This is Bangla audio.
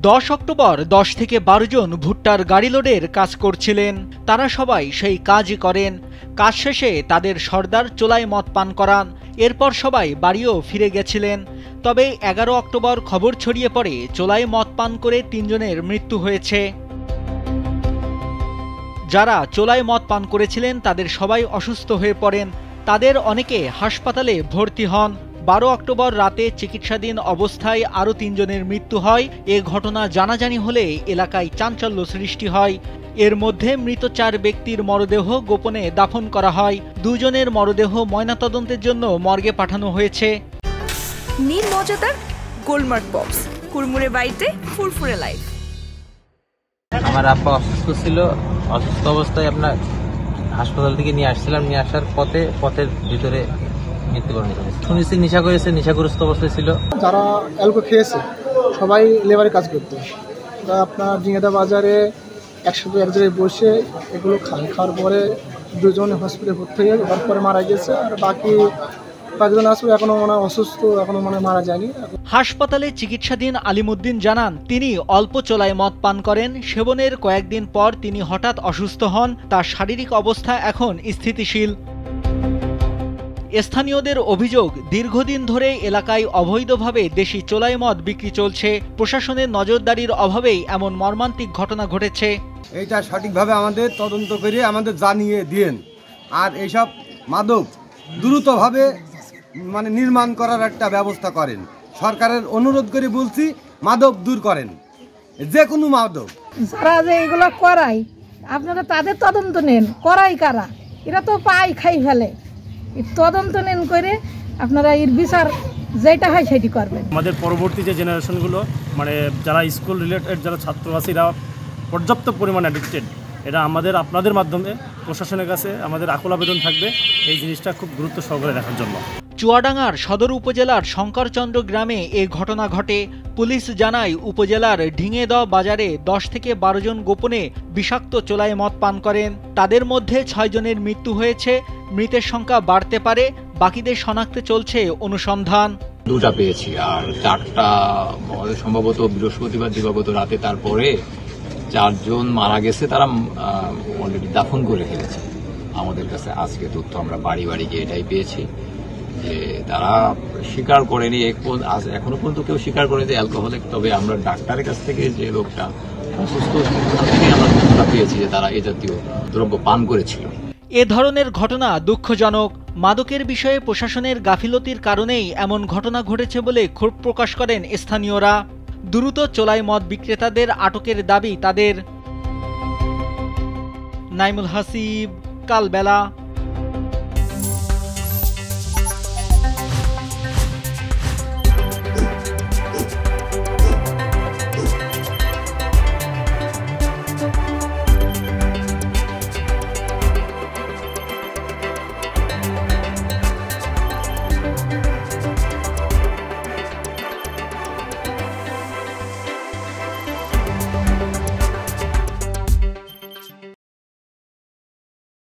10 অক্টোবর 10 থেকে 12 জন ভুট্টার গাড়ি লোডের কাজ করছিলেন। তারা সবাই সেই কাজই করেন। কাজ শেষে তাদের সর্দার চোলায় মদ পান করান। এরপর সবাই বাড়িও ফিরে গেছিলেন। তবে 11 অক্টোবর খবর ছড়িয়ে পড়ে চোলায় মদ পান করে 3 জনের মৃত্যু হয়েছে। যারা চোলায় মদ পান করেছিলেন তাদের সবাই অসুস্থ হয়ে পড়েন। তাদের অনেকে হাসপাতালে ভর্তি হন। 12 অক্টোবর রাতে চিকিৎসাধীন অবস্থায় আরও 3 জনের মৃত্যু হয়। এ ঘটনা জানাজানি হলে এলাকায় চাঞ্চল্য সৃষ্টি হয়। এর মধ্যে মৃত 4 ব্যক্তির মরদেহ গোপনে দাফন করা হয়। 2 জনের মরদেহ ময়নাতদন্তের জন্য মর্গে পাঠানো হয়েছে। নীল মজাদার গোলমার্ক পপস, কুরমুরে বাইটে ফুরফুরে লাইফ। আমার আব্বা অসুস্থ ছিল। অসুস্থ অবস্থায় আপনার হাসপাতাল থেকে নিয়ে আসছিলাম। নিয়ে আসার পথের ভিতরে মৃত্যুবরণ করেছে। শুনেছি নেশা করেছে, নেশাগ্রস্ত অবস্থায় ছিল। যারা অ্যালকোহল খেয়েছে সবাই লেবারে কাজ করতো। আপনার জিঙ্গাদা বাজারে একসাথে এক জায়গায় বসে এগুলো খাওয়ার পরে 2 জন হসপিটালে ভর্তি হয়ে তারপরে মারা গেছে। আর বাকি 5 জন আসলে এখনো অসুস্থ, এখনো মারা যায়নি। হাসপাতালে চিকিৎসাধীন আলিমুদ্দিন জানান, তিনি অল্প চোলায় মদ পান করেন। সেবনের কয়েকদিন পর তিনি হঠাৎ অসুস্থ হন। তার শারীরিক অবস্থা এখন স্থিতিশীল। স্থানীয়দের অভিযোগ, দীর্ঘদিন ধরে এলাকায় অবৈধভাবে দেশি চোলাই মদ বিক্রি চলছে। প্রশাসনের নজরদারির অভাবেই এমন মর্মান্তিক ঘটনা ঘটেছে। এইটা সঠিকভাবে আমাদের তদন্ত করে আমাদের জানিয়ে দিন। আর এইসব মাদক দ্রুতভাবে নির্মাণ করার একটা ব্যবস্থা করেন। সরকারের অনুরোধ করে বলছি, মাদক দূর করেন, যে কোনো মাদক। যারা যে এগুলো করায় আপনারা তাদের তদন্ত নেন। করাই কারা? এরা তো পাই খাই ফেলে। তদন্ত নেন করে আপনারা এর বিচার যেটা হয় সেটি করবেন। আমাদের পরবর্তী যে জেনারেশনগুলো যারা স্কুল রিলেটেড যারা ছাত্র আছে এরা পর্যাপ্ত পরিমাণে অ্যাডিক্টেড। এটা আপনাদের মাধ্যমে প্রশাসনের কাছে আমাদের আকুল আবেদন থাকবে এই জিনিসটা খুব গুরুত্ব সহকারে দেখার জন্য। চুয়াডাঙ্গার সদর উপজেলার শঙ্করচন্দ্র গ্রামে এ ঘটনা ঘটে। পুলিশ জানায়, উপজেলার ঢিঙেদ বাজারে 10 থেকে 12 জন গোপনে বিষাক্ত চোলায় মদ পান করেন। তাদের মধ্যে 6 জনের মৃত্যু হয়েছে। মৃতের সংখ্যা বাড়তে পারে। বাকিদের শনাক্তে চলছে অনুসন্ধান। 2টা পেয়েছি, আর 4টা সম্ভবত বৃহস্পতিবার দিবাগত রাতে। তারপরে 4 জন মারা গেছে, তারা অলরেডি দাফন করে ফেলেছে। আমাদের কাছে আজকে তথ্য, আমরা বাড়ি বাড়ি গিয়ে এটাই পেয়েছি যে তারা স্বীকার করেনি। এখনো পর্যন্ত কেউ স্বীকার করেনি যে অ্যালকোহলিক। তবে আমরা ডাক্তারের কাছ থেকে যে লোকটা অসুস্থ থেকে আমরা তথ্যটা পেয়েছি যে তারা এ জাতীয় দ্রব্য পান করেছিল। এ ধরনের ঘটনা দুঃখজনক। মাদকের বিষয়ে প্রশাসনের গাফিলতির কারণেই এমন ঘটনা ঘটেছে বলে ক্ষোভ প্রকাশ করেন স্থানীয়রা। দ্রুত চোলাই মদ বিক্রেতাদের আটকের দাবি তাদের। নাইমুল হাসিব, কালবেলা।